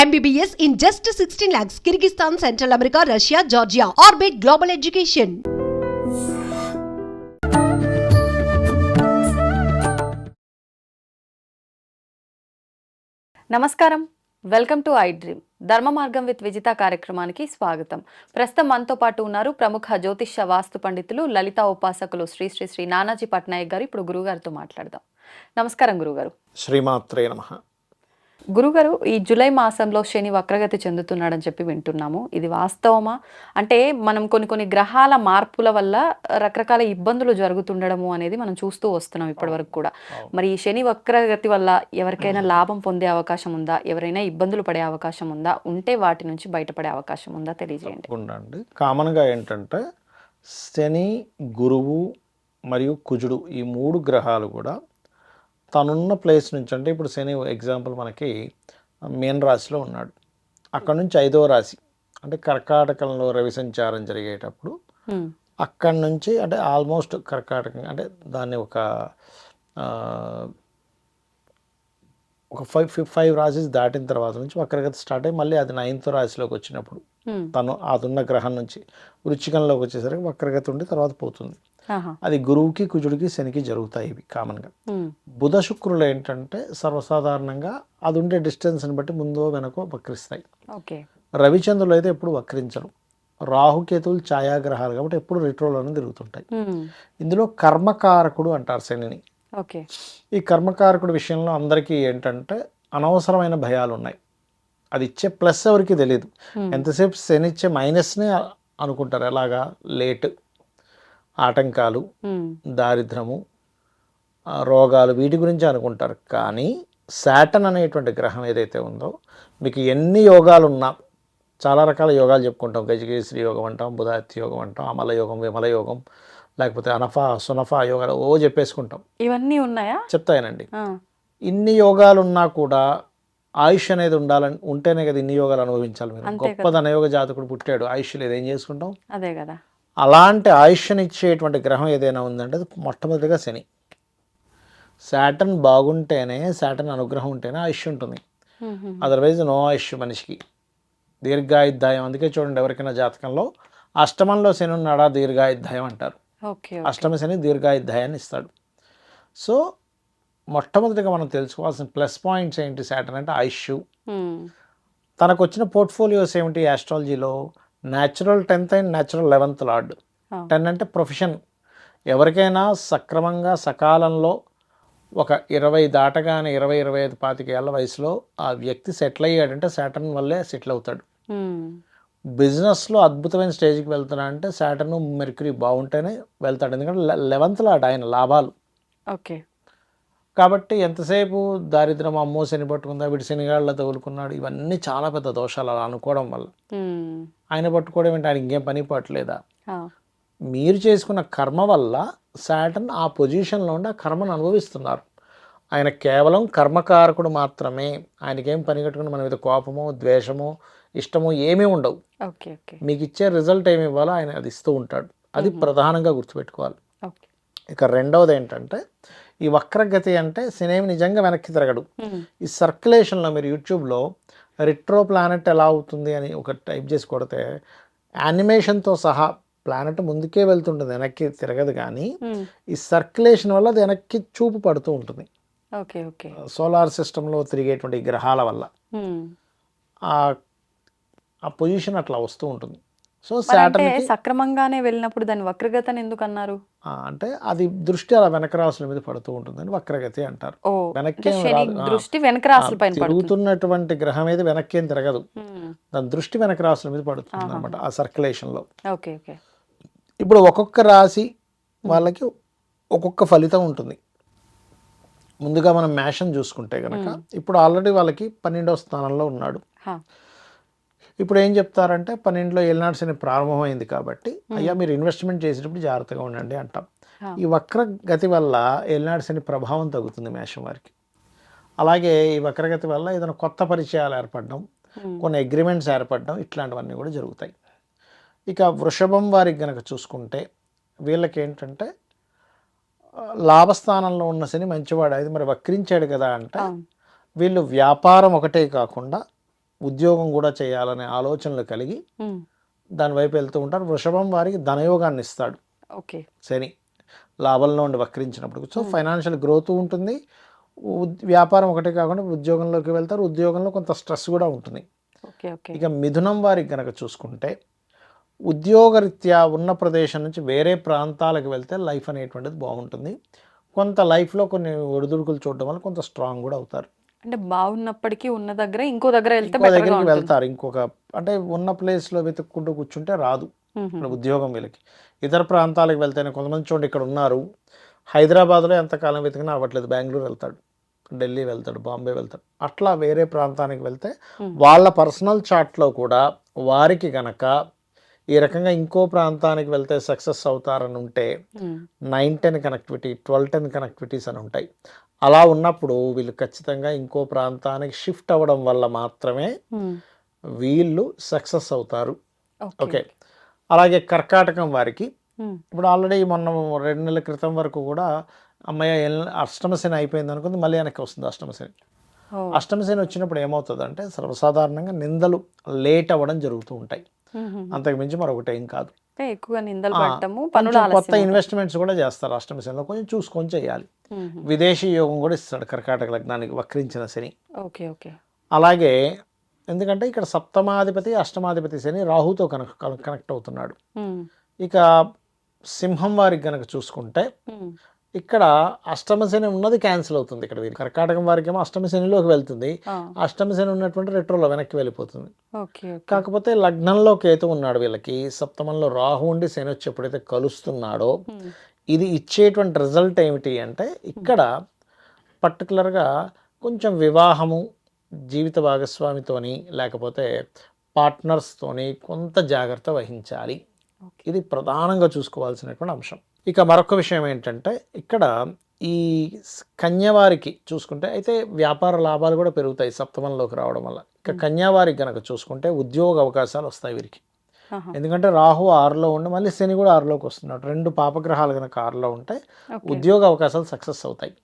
MBBS in just 16 lakhs. Kyrgyzstan, Central America, Russia, Georgia. Orbit Global Education. నమస్కారం, welcome to I dream. ధర్మ మార్గం with Vijitha కార్యక్రమానికి స్వాగతం. ప్రస్తుతం మనతో పాటు ఉన్నారు ప్రముఖ జ్యోతిష్య వాస్తు పండితులు, లలిత ఉపాసకులు శ్రీ శ్రీ శ్రీ నానాజీ పట్నాయక్ గారు. ఇప్పుడు గురుగారితో మాట్లాడదాం. నమస్కారం గురుగారు. శ్రీమాత్రే నమః. గురుగారు, ఈ జూలై మాసంలో శని వక్రగతి చెందుతున్నాడని చెప్పి వింటున్నాము. ఇది వాస్తవమా? అంటే మనం కొన్ని గ్రహాల మార్పుల వల్ల రకరకాల ఇబ్బందులు జరుగుతుండడము అనేది మనం చూస్తూ వస్తున్నాం ఇప్పటి వరకు కూడా. మరి ఈ శని వక్రగతి వల్ల ఎవరికైనా లాభం పొందే అవకాశం ఉందా? ఎవరైనా ఇబ్బందులు పడే అవకాశం ఉందా? ఉంటే వాటి నుంచి బయటపడే అవకాశం ఉందా? తెలియజేయండి. కామన్గా ఏంటంటే శని, గురువు మరియు కుజుడు ఈ మూడు గ్రహాలు కూడా తనున్న ప్లేస్ నుంచి, అంటే ఇప్పుడు శని ఎగ్జాంపుల్ మనకి మీన రాశిలో ఉన్నాడు, అక్కడ నుంచి 5వ రాశి అంటే కర్కాటకంలో రవి సంచారం జరిగేటప్పుడు అక్కడి నుంచి అంటే ఆల్మోస్ట్ కర్కాటకం అంటే దాన్ని ఒక 5 రాశిస్ దాటిన తర్వాత నుంచి వక్రగతి స్టార్ట్ అయ్యి మళ్ళీ అది 9వ రాశిలోకి వచ్చినప్పుడు తను అదున్న గ్రహం నుంచి వృశ్చికంలోకి వచ్చేసరికి వక్రగతి ఉండి తర్వాత పోతుంది. అది గురువుకి, కుజుడికి, శనికి జరుగుతాయి ఇవి కామన్గా. బుధ శుక్రులు ఏంటంటే సర్వసాధారణంగా అది ఉండే డిస్టెన్స్ని బట్టి ముందో వెనకో వక్రిస్తాయి. రవిచంద్రులు అయితే ఎప్పుడు వక్రించరు. రాహుకేతువులు ఛాయాగ్రహాలు కాబట్టి ఎప్పుడు రిట్రోలోనే తిరుగుతుంటాయి. ఇందులో కర్మకారకుడు అంటారు శనిని. ఈ కర్మకారకుడు విషయంలో అందరికీ ఏంటంటే అనవసరమైన భయాలు ఉన్నాయి. అది ఇచ్చే ప్లస్ ఎవరికి తెలియదు. ఎంతసేపు శని ఇచ్చే మైనస్ని అనుకుంటారు. ఎలాగా? లేట్, ఆటంకాలు, దారిద్రము, రోగాలు, వీటి గురించి అనుకుంటారు. కానీ శాటర్న్ అనేటువంటి గ్రహం ఏదైతే ఉందో మీకు ఎన్ని యోగాలు ఉన్నా, చాలా రకాల యోగాలు చెప్పుకుంటాం. గజకేశ్రీ యోగం అంటాం, బుధాత్య యోగం అంటాం, అమల యోగం, విమల యోగం, లేకపోతే అనఫా సునఫా యోగాలు చెప్పేసుకుంటాం. ఇవన్నీ ఉన్నాయా? చెప్తాయనండి. ఇన్ని యోగాలు ఉన్నా కూడా ఆయుష్ అనేది ఉంటేనే కదా ఇన్ని యోగాలు అనుభవించాలి. మీరు గొప్ప ధనయోగ జాతకుడు పుట్టాడు, ఆయుష్ లేదు, ఏం చేసుకుంటాం? అదే కదా. అలాంటి ఆయుష్ని ఇచ్చేటువంటి గ్రహం ఏదైనా ఉందంటే అది మొట్టమొదటిగా శని. శాటర్న్ బాగుంటేనే, శాటర్న్ అనుగ్రహం ఉంటేనే ఆయుష్ ఉంటుంది. అదర్వైజ్ నో ఆయుష్ మనిషికి. దీర్ఘాయుద్ధాయం. అందుకే చూడండి, ఎవరికైనా జాతకంలో అష్టమంలో శని ఉన్నాడా దీర్ఘాయుద్ధాయం అంటారు. అష్టమ శని దీర్ఘాయుద్ధాయాన్ని ఇస్తాడు. సో మొట్టమొదటిగా మనం తెలుసుకోవాల్సిన ప్లస్ పాయింట్స్ ఏంటి శాటర్న్ అంటే? ఆయుష్. తనకు వచ్చిన పోర్ట్ఫోలియోస్ ఏమిటి ఆస్ట్రాలజీలో? Natural 10th and natural 11th lord. 10 అంటే ప్రొఫెషన్. ఎవరికైనా సక్రమంగా సకాలంలో ఒక 20 దాటగానే 20-25 25 ఏళ్ళ వయసులో ఆ వ్యక్తి సెటిల్ అయ్యాడంటే శాటర్న్ వల్లే సెటిల్ అవుతాడు. బిజినెస్లో అద్భుతమైన స్టేజ్కి వెళ్తున్నా అంటే శాటర్న్, మెర్క్యూరీ బాగుంటేనే వెళ్తాడు. ఎందుకంటే 11th లార్డ్ ఆయన, లాభాలు. కాబట్టి ఎంతసేపు దారిద్రం, అమ్మో శని పట్టుకుందా, వీటి శనిగాళ్ళ తగులుకున్నాడు, ఇవన్నీ చాలా పెద్ద దోషాలు అలా అనుకోవడం వల్ల. ఆయన పట్టుకోవడం ఏంటి? ఆయన ఇంకేం పని పట్టలేదా? మీరు చేసుకున్న కర్మ వల్ల శాటర్న్ ఆ పొజిషన్లో ఉండి ఆ కర్మను అనుభవిస్తున్నారు. ఆయన కేవలం కర్మకారకుడు మాత్రమే. ఆయనకేం పని కట్టుకుని మన మీద కోపమో, ద్వేషమో, ఇష్టమో ఏమీ ఉండవు. మీకు ఇచ్చే రిజల్ట్ ఏమి ఇవ్వాలో ఆయన అది ఇస్తూ ఉంటాడు. అది ప్రధానంగా గుర్తుపెట్టుకోవాలి. ఇక రెండవది ఏంటంటే, ఈ వక్రగతి అంటే శనేమి నిజంగా వెనక్కి తిరగడు. ఈ సర్క్యులేషన్లో మీరు యూట్యూబ్లో రిట్రో ప్లానెట్ ఎలా అవుతుంది అని ఒక టైప్ చేసి కొడితే యానిమేషన్తో సహా ప్లానెట్ ముందుకే వెళ్తుంటుంది, వెనక్కి తిరగదు. కానీ ఈ సర్క్యులేషన్ వల్ల అది వెనక్కి చూపు పడుతూ ఉంటుంది. సోలార్ సిస్టంలో తిరిగేటువంటి గ్రహాల వల్ల ఆ పొజిషన్ అట్లా వస్తూ ఉంటుంది. సో శాటర్న్ సక్రమంగానే వెళ్ళినప్పుడు దాని వక్రగతి ఎందుకు అన్నారు అంటే అది దృష్టి అలా వెనక రాసుల మీద పడుతూ ఉంటుందని వక్రగతి అంటారు. తిరుగుతున్నటువంటి గ్రహం ఏది వెనక్కి ఏం తిరగదు, దాని దృష్టి వెనక రాసుల మీద పడుతుంది అనమాట ఆ సర్క్యులేషన్ లో. ఇప్పుడు ఒక్కొక్క రాశి వాళ్ళకి ఒక్కొక్క ఫలితం ఉంటుంది. ముందుగా మనం మేషం చూసుకుంటే కనుక ఇప్పుడు ఆల్రెడీ వాళ్ళకి 12వ స్థానంలో ఉన్నాడు. ఇప్పుడు ఏం చెప్తారంటే 12లో ఏలినాడు శని ప్రారంభమైంది కాబట్టి అయ్యా మీరు ఇన్వెస్ట్మెంట్ చేసేటప్పుడు జాగ్రత్తగా ఉండండి అంటాం. ఈ వక్రగతి వల్ల ఏలినాడు శని ప్రభావం తగ్గుతుంది మేషం వారికి. అలాగే ఈ వక్రగతి వల్ల ఏదైనా కొత్త పరిచయాలు ఏర్పడడం, కొన్ని అగ్రిమెంట్స్ ఏర్పడడం, ఇట్లాంటివన్నీ కూడా జరుగుతాయి. ఇక వృషభం వారికి కనుక చూసుకుంటే వీళ్ళకి ఏంటంటే లాభస్థానంలో ఉన్న శని మంచివాడు, అది మరి వక్రించాడు కదా అంటే వీళ్ళు వ్యాపారం ఒకటే కాకుండా ఉద్యోగం కూడా చేయాలనే ఆలోచనలు కలిగి దాని వైపు వెళ్తూ ఉంటారు. వృషభం వారికి ధనయోగాన్ని ఇస్తాడు ఓకే శని లాభంలో ఉండి వక్రించినప్పుడు. సో ఫైనాన్షియల్ గ్రోత్ ఉంటుంది. వ్యాపారం ఒకటే కాకుండా ఉద్యోగంలోకి వెళ్తారు. ఉద్యోగంలో కొంత స్ట్రెస్ కూడా ఉంటుంది. ఓకే ఓకే ఇక మిథునం వారికి కనుక చూసుకుంటే ఉద్యోగరీత్యా ఉన్న ప్రదేశం నుంచి వేరే ప్రాంతాలకు వెళ్తే లైఫ్ అనేటువంటిది బాగుంటుంది. కొంత లైఫ్లో కొన్ని ఒడిదుడుకులు చూడడం వల్ల కొంత స్ట్రాంగ్ కూడా అవుతారు. అంటే బాగున్నప్పటికీ ఉన్న దగ్గర ఇంకో దగ్గర వెళ్తే ఇంకో దగ్గరికి వెళ్తారు. ఇంకొక అంటే ఉన్న ప్లేస్లో వెతుక్కుంటూ కూర్చుంటే రాదు ఉద్యోగం వీళ్ళకి. ఇతర ప్రాంతాలకు వెళ్తేనే కొంతమంది చూడండి ఇక్కడ ఉన్నారు, హైదరాబాద్లో ఎంతకాలం వెతికినా అవ్వట్లేదు, బెంగళూరు వెళ్తాడు, ఢిల్లీ వెళ్తాడు, బాంబే వెళ్తాడు. అట్లా వేరే ప్రాంతానికి వెళ్తే వాళ్ళ పర్సనల్ చార్ట్లో కూడా వారికి గనక ఈ రకంగా ఇంకో ప్రాంతానికి వెళ్తే సక్సెస్ అవుతారని ఉంటే 9-10 కనెక్టివిటీ 12-10 కనెక్టివిటీస్ అని ఉంటాయి. అలా ఉన్నప్పుడు వీళ్ళు ఖచ్చితంగా ఇంకో ప్రాంతానికి షిఫ్ట్ అవ్వడం వల్ల మాత్రమే వీళ్ళు సక్సెస్ అవుతారు. ఓకే. అలాగే కర్కాటకం వారికి ఇప్పుడు ఆల్రెడీ మొన్న 2 నెలల క్రితం వరకు కూడా అమ్మయ్య అష్టమశని అయిపోయింది అనుకుంది, మళ్ళీ వెనక్కి వస్తుంది అష్టమశని. అష్టమశని వచ్చినప్పుడు ఏమవుతుందంటే సర్వసాధారణంగా నిందలు లేట్ అవ్వడం జరుగుతూ ఉంటాయి. అంతకు మించి మరొకటి ఏం కాదు. ఎక్కువగా నిందలు ఆ, పడటము, కొంచెం పనులు కొత్త ఇన్వెస్ట్మెంట్స్ కూడా చేస్తారు అష్టమశనిలో, కొంచెం చూసుకొని చేయాలి. విదేశీ యోగం కూడా ఇస్తాడు కర్కాటక లగ్నానికి వక్రించిన శని. ఓకే ఓకే అలాగే ఎందుకంటే ఇక్కడ సప్తమాధిపతి అష్టమాధిపతి శని రాహుతో కనెక్ట్ అవుతున్నాడు. ఇక సింహం వారికి కనుక చూసుకుంటే ఇక్కడ అష్టమశని ఉన్నది క్యాన్సిల్ అవుతుంది. ఇక్కడ వీరు కర్కాటకం వారికి ఏమో అష్టమశనిలోకి వెళ్తుంది, అష్టమశని ఉన్నటువంటి రెట్రోలో వెనక్కి వెళ్ళిపోతుంది. కాకపోతే లగ్నంలో కేతు ఉన్నాడు వీళ్ళకి, సప్తమంలో రాహు ఉండి శని వచ్చి ఎప్పుడైతే కలుస్తున్నాడో ఇది ఇచ్చేటువంటి రిజల్ట్ ఏమిటి అంటే ఇక్కడ పర్టికులర్గా కొంచెం వివాహము, జీవిత భాగస్వామితోని లేకపోతే పార్ట్నర్స్తోని కొంత జాగ్రత్త వహించాలి. ఇది ప్రధానంగా చూసుకోవాల్సినటువంటి అంశం. ఇక మరొక విషయం ఏంటంటే ఇక్కడ ఈ కన్యవారికి చూసుకుంటే అయితే వ్యాపార లాభాలు కూడా పెరుగుతాయి సప్తమంలోకి రావడం వల్ల. ఇక కన్యావారికి కనుక చూసుకుంటే ఉద్యోగ అవకాశాలు వస్తాయి వీరికి. ఎందుకంటే రాహు 6లో ఉండి మళ్ళీ శని కూడా 6లోకి వస్తున్నాడు. 2 పాపగ్రహాలు కనుక 6లో ఉంటే ఉద్యోగ అవకాశాలు సక్సెస్ అవుతాయి.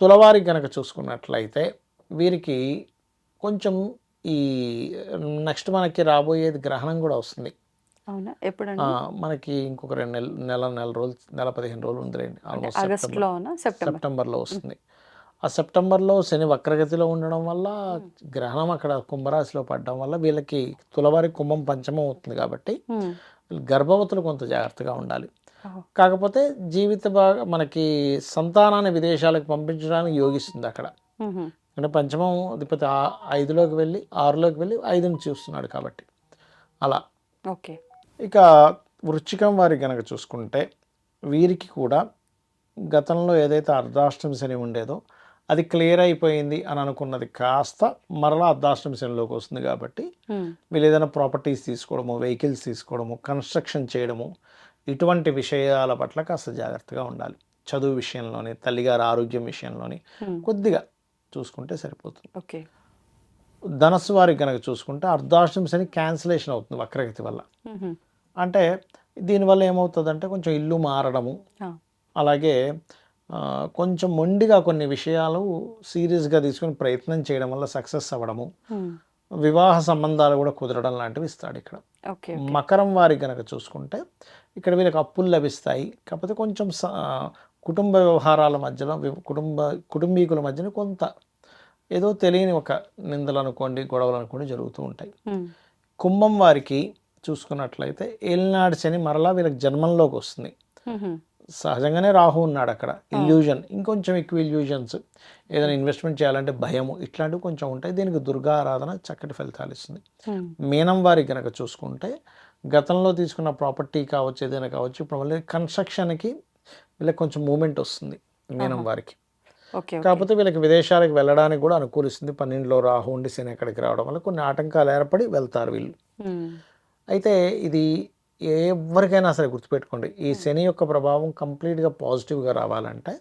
తులవారికి కనుక చూసుకున్నట్లయితే వీరికి కొంచెం ఈ నెక్స్ట్ మనకి రాబోయేది గ్రహణం కూడా వస్తుంది. మనకి ఇంకొక 2 నెల రోజులు, నెల 15 రోజులు ఉందిలేండి. ఆల్మోస్ట్ సెప్టెంబర్లో వస్తుంది. ఆ సెప్టెంబర్లో శని వక్రగతిలో ఉండడం వల్ల గ్రహణం అక్కడ కుంభరాశిలో పడడం వల్ల వీళ్ళకి తులవారి కుంభం పంచమం అవుతుంది కాబట్టి గర్భవతులు కొంత జాగ్రత్తగా ఉండాలి. కాకపోతే మనకి సంతానాన్ని విదేశాలకు పంపించడానికి యోగిస్తుంది అక్కడ. అంటే పంచమం అధిపతి 5లోకి వెళ్ళి 6లోకి వెళ్ళి 5ని చూస్తున్నాడు కాబట్టి అలా. ఓకే. ఇక వృశ్చికం వారికి కనుక చూసుకుంటే వీరికి కూడా గతంలో ఏదైతే అర్ధాష్టమి శని ఉండేదో అది క్లియర్ అయిపోయింది అని అనుకున్నది కాస్త మరలా అర్ధాష్టమి శనిలోకి వస్తుంది కాబట్టి వీళ్ళు ఏదైనా ప్రాపర్టీస్ తీసుకోవడము, వెహికల్స్ తీసుకోవడము, కన్స్ట్రక్షన్ చేయడము, ఇటువంటి విషయాల పట్ల కాస్త జాగ్రత్తగా ఉండాలి. చదువు విషయంలోని, తల్లిగారి ఆరోగ్యం విషయంలోని కొద్దిగా చూసుకుంటే సరిపోతుంది. ఓకే. ధనస్సు వారికి కనుక చూసుకుంటే అర్ధాష్టమి శని క్యాన్సిలేషన్ అవుతుంది వక్రగతి వల్ల. అంటే దీనివల్ల ఏమవుతుందంటే కొంచెం ఇల్లు మారడము, అలాగే కొంచెం మొండిగా కొన్ని విషయాలు సీరియస్గా తీసుకుని ప్రయత్నం చేయడం వల్ల సక్సెస్ అవ్వడము, వివాహ సంబంధాలు కూడా కుదరడం లాంటివి ఇస్తాడు ఇక్కడ. మకరం వారికి కనుక చూసుకుంటే ఇక్కడ వీళ్ళకి అప్పులు లభిస్తాయి. కాకపోతే కొంచెం కుటుంబ వ్యవహారాల మధ్యలో కుటుంబీకుల మధ్యన కొంత ఏదో తెలియని ఒక నిందలు అనుకోండి, గొడవలు అనుకోండి జరుగుతూ ఉంటాయి. కుంభం వారికి చూసుకున్నట్లయితే ఏలినాడు శని మరలా వీళ్ళకి జన్మంలోకి వస్తుంది. సహజంగానే రాహు ఉన్నాడు అక్కడ, ఇల్యూజన్, ఇంకొంచెం ఎక్కువ ఇల్యూజన్స్, ఏదైనా ఇన్వెస్ట్మెంట్ చేయాలంటే భయము, ఇట్లాంటివి కొంచెం ఉంటాయి. దీనికి దుర్గా ఆరాధన చక్కటి ఫలితాలు ఇస్తుంది. మీనం వారికి కనుక చూసుకుంటే గతంలో తీసుకున్న ప్రాపర్టీ కావచ్చు, ఏదైనా కావచ్చు, ఇప్పుడు మళ్ళీ కన్స్ట్రక్షన్కి వీళ్ళకి కొంచెం మూమెంట్ వస్తుంది మీనం వారికి. కాకపోతే వీళ్ళకి విదేశాలకు వెళ్ళడానికి కూడా అనుకూలిస్తుంది. 12లో రాహు ఉండి శని ఎక్కడికి రావడం వల్ల కొన్ని ఆటంకాలు ఏర్పడి వెళ్తారు వీళ్ళు. అయితే ఇది ఎవరికైనా సరే గుర్తుపెట్టుకోండి, ఈ శని యొక్క ప్రభావం కంప్లీట్గా పాజిటివ్గా రావాలంటే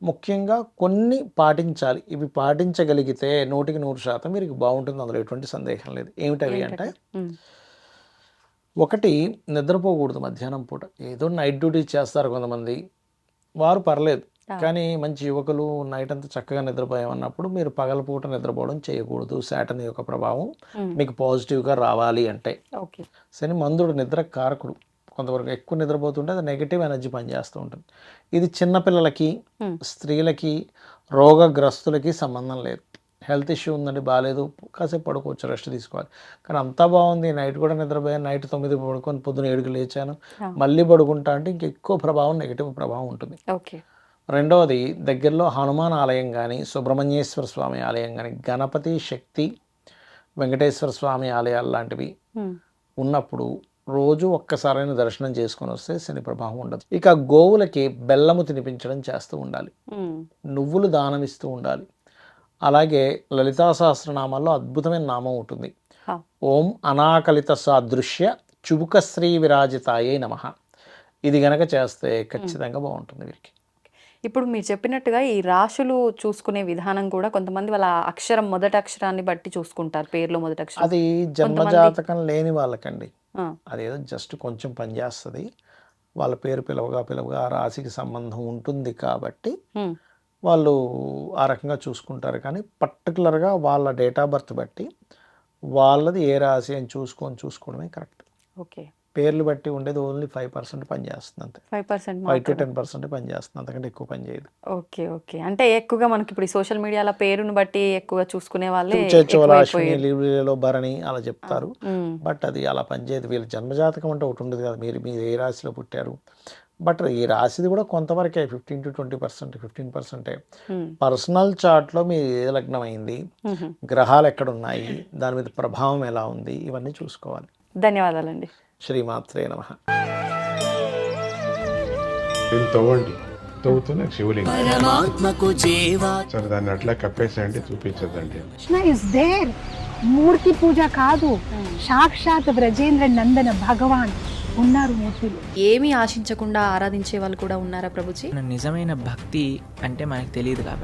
ముఖ్యంగా కొన్ని పాటించాలి. ఇవి పాటించగలిగితే 100% వీరికి బాగుంటుంది, అందులో ఎటువంటి సందేహం లేదు. ఏమిటవి అంటే, ఒకటి, నిద్రపోకూడదు మధ్యాహ్నం పూట. ఏదో నైట్ డ్యూటీ చేస్తారు కొంతమంది, వారు పర్లేదు, కానీ మంచి యువకులు నైట్ అంతా చక్కగా నిద్రపోయామన్నప్పుడు మీరు పగలపూట నిద్రపోవడం చేయకూడదు. శాటర్న్ యొక్క ప్రభావం మీకు పాజిటివ్గా రావాలి అంటే. ఓకే. శని మందుడు నిద్ర కారకుడు. కొంతవరకు ఎక్కువ నిద్రపోతుంటే అది నెగిటివ్ ఎనర్జీ పనిచేస్తూ ఉంటుంది. ఇది చిన్నపిల్లలకి, స్త్రీలకి, రోగగ్రస్తులకి సంబంధం లేదు. హెల్త్ ఇష్యూ ఉందండి, బాగాలేదు, కాసేపు పడుకోవచ్చు, రెస్ట్ తీసుకోవాలి. కానీ అంతా బాగుంది, నైట్ కూడా నిద్రపోయాను, నైట్ 9 పడుకొని పొద్దున 7కి లేచాను, మళ్ళీ పడుకుంటా అంటే ఇంకెక్కువ ప్రభావం, నెగిటివ్ ప్రభావం ఉంటుంది. ఓకే. రెండవది, దగ్గరలో హనుమాన్ ఆలయం కానీ, సుబ్రహ్మణ్యేశ్వర స్వామి ఆలయం కానీ, గణపతి, శక్తి, వెంకటేశ్వర స్వామి ఆలయాలు లాంటివి ఉన్నప్పుడు రోజు ఒక్కసారైన దర్శనం చేసుకొని వస్తే శని ప్రభావం ఉండదు. ఇక గోవులకి బెల్లము తినిపించడం చేస్తూ ఉండాలి, నువ్వులు దానం ఇస్తూ ఉండాలి. అలాగే లలితా సహస్రనామాల్లో అద్భుతమైన నామం ఉంటుంది, ఓం అనాకలిత సాదృశ్య చుబుకశ్రీ విరాజితాయే నమః. ఇది గనక చేస్తే ఖచ్చితంగా బాగుంటుంది వీరికి. ఇప్పుడు మీరు చెప్పినట్టుగా ఈ రాశులు చూసుకునే విధానం కూడా కొంతమంది వాళ్ళ అక్షరం, మొదటి అక్షరాన్ని బట్టి చూసుకుంటారు, పేర్లో మొదటి అక్షరం. అది జన్మజాతకం లేని వాళ్ళకండి, అదేదో జస్ట్ కొంచెం పనిచేస్తుంది. వాళ్ళ పేరు పిలవగా ఆ రాశికి సంబంధం ఉంటుంది కాబట్టి వాళ్ళు ఆ రకంగా చూసుకుంటారు. కానీ పర్టికులర్గా వాళ్ళ డేట్ ఆఫ్ బర్త్ బట్టి వాళ్ళది ఏ రాశి అని చూసుకోవడమే కరెక్ట్. ఓకే. పేర్లు బట్టి ఉండేది ఓన్లీ 5% పనిచేస్తుంది అంతే. 5% to 10% పనిచేస్తుంది, అంతకంటే ఎక్కువ పని చేయదు. ఓకే. ఓకే. అంటే ఎక్కువగా మనకి ఇప్పుడు సోషల్ మీడియాలో పేరును బట్టి ఎక్కువగా చూసుకునే వాళ్ళే అశ్విని, లీలో భరణి అలా చెప్తారు. బట్ అది అలా పనిచేయదు. వీళ్ళ జన్మజాతకం అంటే ఒకటి ఉండదు కదా, మీరు ఏ రాశిలో పుట్టారు. బట్ ఈ రాశిది కూడా కొంతవరకే, 15 to 20%, 15%. పర్సనల్ చార్ట్లో మీరు ఏ లగ్నం అయింది, గ్రహాలు ఎక్కడ ఉన్నాయి, దాని మీద ప్రభావం ఎలా ఉంది, ఇవన్నీ చూసుకోవాలి. ధన్యవాదాలండి. శ్రీమాత్రే నమః. తవ్వండి, తవ్వుతున్న శివలింగం సరే దాన్ని అట్లా కప్పేసేయండి, చూపించదండి. Krishna is there. మూర్తి పూజ కాదు, సాక్షాత్ బ్రజేంద్ర నందన భగవాన్ ఉన్నారు మూర్తిలో. ఏమీ ఆశించకుండా ఆరాధించే వాళ్ళు కూడా ఉన్నారా ప్రభుజీ? నిజమైన భక్తి అంటే మనకు తెలియదు కాబట్టి